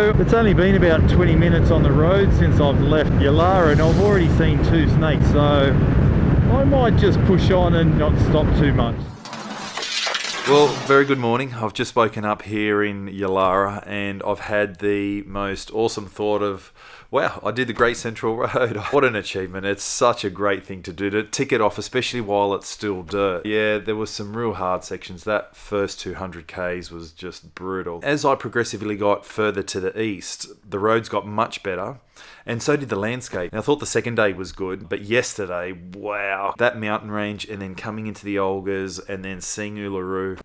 So it's only been about 20 minutes on the road since I've left Yulara, and I've already seen 2 snakes, so I might just push on and not stop too much. Well, very good morning. I've just woken up here in Yulara and I've had the most awesome thought of, wow, I did the Great Central Road. What an achievement. It's such a great thing to do, to tick it off, especially while it's still dirt. Yeah, there was some real hard sections. That first 200 Ks was just brutal. As I progressively got further to the east, the roads got much better. And so did the landscape. And I thought the second day was good, but yesterday, wow, that mountain range and then coming into the Olgas and then seeing Uluru,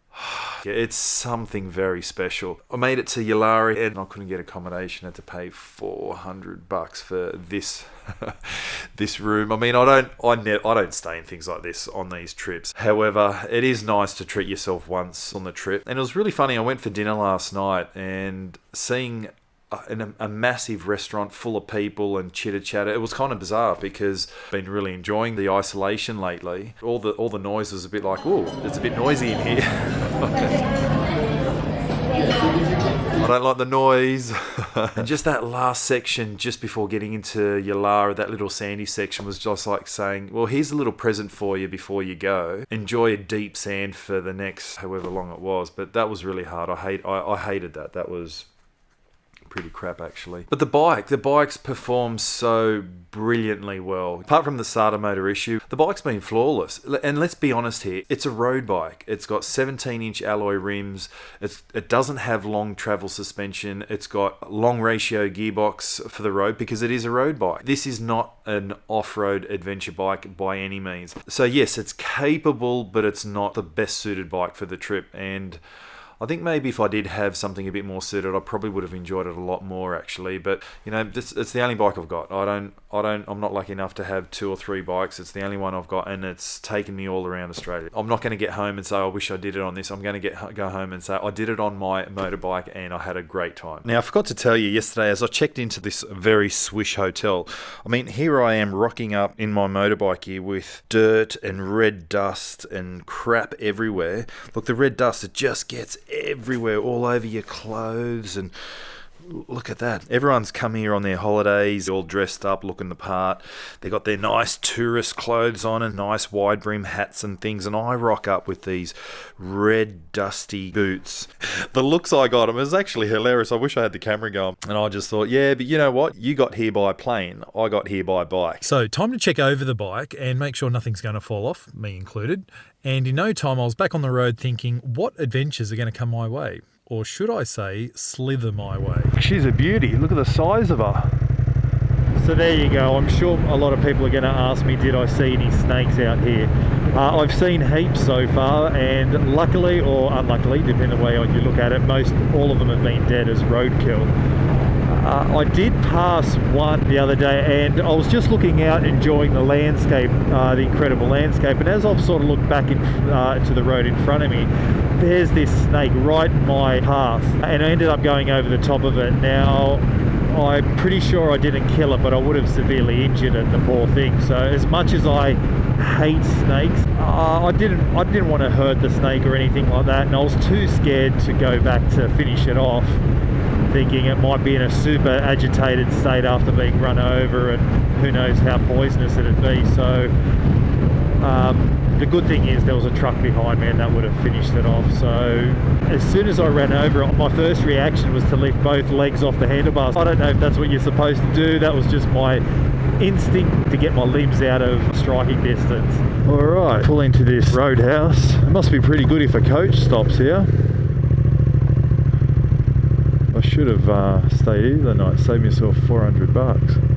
yeah, it's something very special. I made it to Yulara and I couldn't get accommodation. I had to pay $400 for this this room. I mean, I don't stay in things like this on these trips. However, it is nice to treat yourself once on the trip. And it was really funny. I went for dinner last night and seeing a massive restaurant full of people and chitter chatter. It was kind of bizarre because I've been really enjoying the isolation lately. All the noise was a bit like, oh, it's a bit noisy in here. I don't like the noise. And just that last section, just before getting into Yulara, that little sandy section was just like saying, well, here's a little present for you before you go. Enjoy a deep sand for the next however long it was. But that was really hard. I hated that. That was pretty crap actually. But the bikes perform so brilliantly well. Apart from the starter motor issue, the bike's been flawless. And let's be honest here, it's a road bike. It's got 17-inch alloy rims. It doesn't have long travel suspension. It's got long ratio gearbox for the road because it is a road bike. This is not an off-road adventure bike by any means. So yes, it's capable, but it's not the best suited bike for the trip. And I think maybe if I did have something a bit more suited, I probably would have enjoyed it a lot more actually. But you know, it's the only bike I've got. I'm not lucky enough to have 2 or 3 bikes. It's the only one I've got, and it's taken me all around Australia. I'm not going to get home and say I wish I did it on this. I'm going to go home and say I did it on my motorbike and I had a great time. Now I forgot to tell you yesterday as I checked into this very swish hotel. I mean, here I am rocking up in my motorbike here with dirt and red dust and crap everywhere. Look, the red dust, it just gets everywhere, all over your clothes, and look at that. Everyone's come here on their holidays, all dressed up, looking the part. They got their nice tourist clothes on and nice wide brim hats and things, and I rock up with these red dusty boots. The looks I got them is actually hilarious. I wish I had the camera going. And I just thought, yeah, but you know what? You got here by plane. I got here by bike. So time to check over the bike and make sure nothing's going to fall off, me included. And in no time, I was back on the road thinking, what adventures are going to come my way? Or should I say, slither my way? She's a beauty. Look at the size of her. So there you go. I'm sure a lot of people are going to ask me, did I see any snakes out here? I've seen heaps so far, and luckily or unluckily, depending on the way you look at it, all of them have been dead as roadkill. I did pass one the other day, and I was just looking out enjoying the landscape, the incredible landscape, and as I've sort of looked back to the road in front of me, there's this snake right in my path, and I ended up going over the top of it. Now I'm pretty sure I didn't kill it, but I would have severely injured it, the poor thing. So as much as I hate snakes, I didn't want to hurt the snake or anything like that, and I was too scared to go back to finish it off, thinking it might be in a super agitated state after being run over, and who knows how poisonous it'd be. So the good thing is there was a truck behind me and that would have finished it off. So as soon as I ran over it, my first reaction was to lift both legs off the handlebars. I don't know if that's what you're supposed to do. That was just my instinct to get my limbs out of striking distance. Alright, pull into this Roadhouse. It must be pretty good if a coach stops here. I should have stayed here the night, saved myself $400.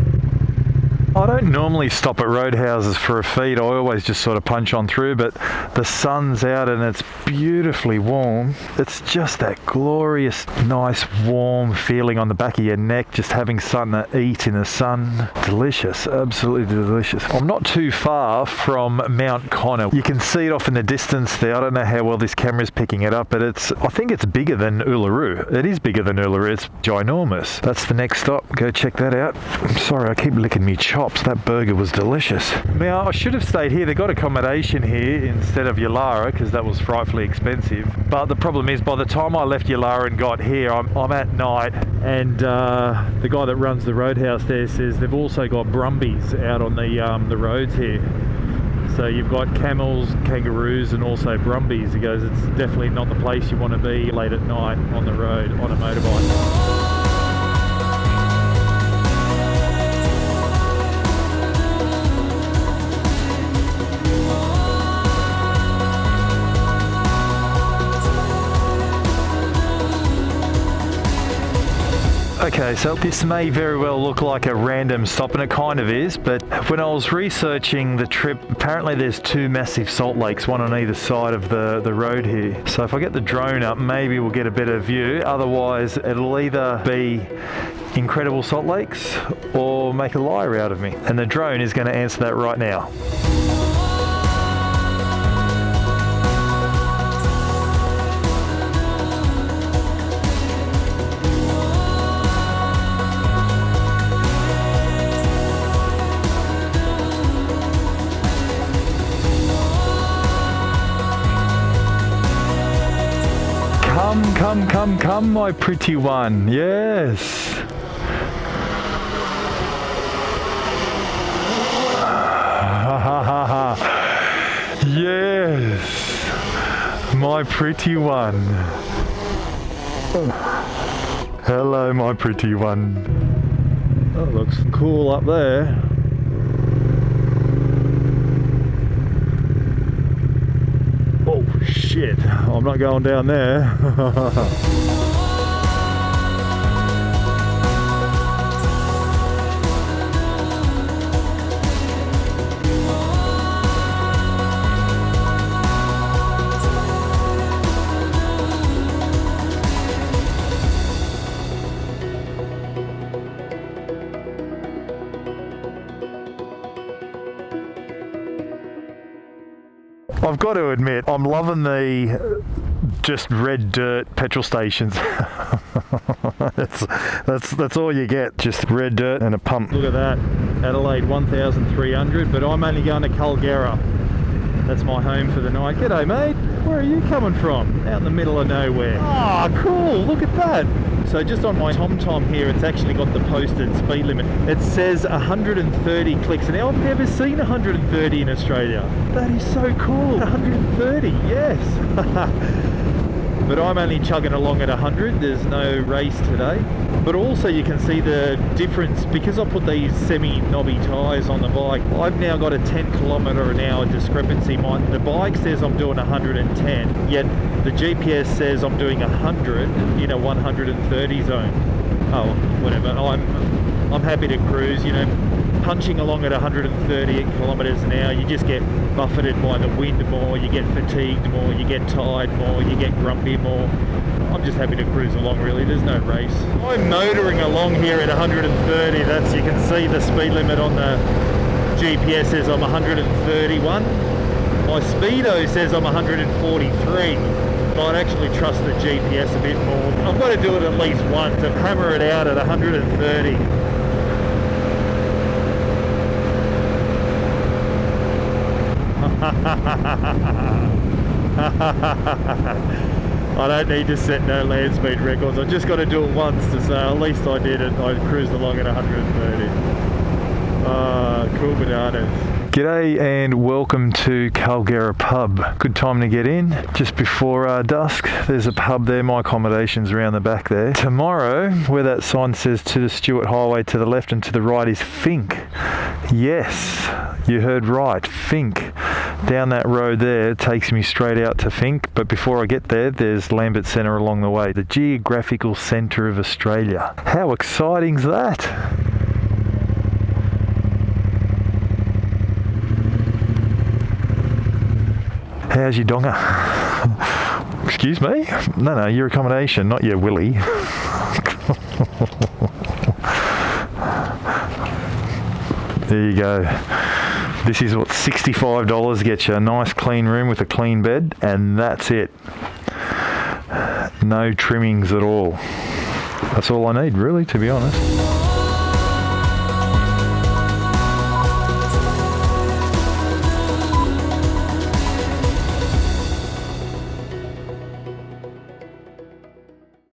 I don't normally stop at roadhouses for a feed. I always just sort of punch on through, but the sun's out and it's beautifully warm. It's just that glorious, nice, warm feeling on the back of your neck, just having something to eat in the sun. Delicious, absolutely delicious. I'm not too far from Mount Connor. You can see it off in the distance there. I don't know how well this camera's picking it up, but I think it's bigger than Uluru. It is bigger than Uluru. It's ginormous. That's the next stop. Go check that out. I'm sorry, I keep licking me chops. tops. That burger was delicious. Now, I should have stayed here. They got accommodation here instead of Yulara because that was frightfully expensive. But the problem is, by the time I left Yulara and got here, I'm at night, and the guy that runs the Roadhouse there says they've also got brumbies out on the roads here. So you've got camels, kangaroos, and also brumbies. He goes, it's definitely not the place you want to be late at night on the road on a motorbike. Okay, so this may very well look like a random stop, and it kind of is, but when I was researching the trip, apparently there's two massive salt lakes, one on either side of the road here. So if I get the drone up, maybe we'll get a better view. Otherwise, it'll either be incredible salt lakes or make a liar out of me. And the drone is going to answer that right now. Come, my pretty one. Yes. Yes. My pretty one. Hello, my pretty one. That looks cool up there. Oh shit, I'm not going down there. I've got to admit, I'm loving the just red dirt petrol stations. that's all you get, just red dirt and a pump. Look at that, Adelaide 1,300, but I'm only going to Kulgera. That's my home for the night. G'day mate, where are you coming from? Out in the middle of nowhere. Ah, cool, look at that. So just on my TomTom here, it's actually got the posted speed limit. It says 130 clicks an hour. I've never seen 130 in Australia. That is so cool. 130, yes. But I'm only chugging along at 100. There's no race today. But also you can see the difference because I put these semi-knobby tyres on the bike. I've now got a 10 km/h discrepancy. The bike says I'm doing 110, yet the GPS says I'm doing 100 in a 130 zone. Oh, whatever. I'm happy to cruise, you know. Punching along at 130 kilometres an hour, you just get buffeted by the wind more, you get fatigued more, you get tired more, you get grumpy more. I'm just happy to cruise along really, there's no race. I'm motoring along here at 130, you can see the speed limit on the GPS says I'm 131. My speedo says I'm 143. I'd actually trust the GPS a bit more. I've got to do it at least once and hammer it out at 130. I don't need to set no land speed records. I just got to do it once to say at least I did it. I cruised along at 130. Cool bananas. G'day and welcome to Kulgera pub. Good time to get in. Just before dusk, there's a pub there. My accommodation's around the back there. Tomorrow, where that sign says to the Stewart Highway to the left and to the right is Fink. Yes, you heard right, Fink. Down that road there takes me straight out to Fink, but before I get there, there's Lambert Centre along the way, the Geographical Centre of Australia. How exciting's that? How's your donga? Excuse me? No, your accommodation, not your willy. There you go. This is what $65 gets you. A nice clean room with a clean bed, and that's it. No trimmings at all. That's all I need, really, to be honest.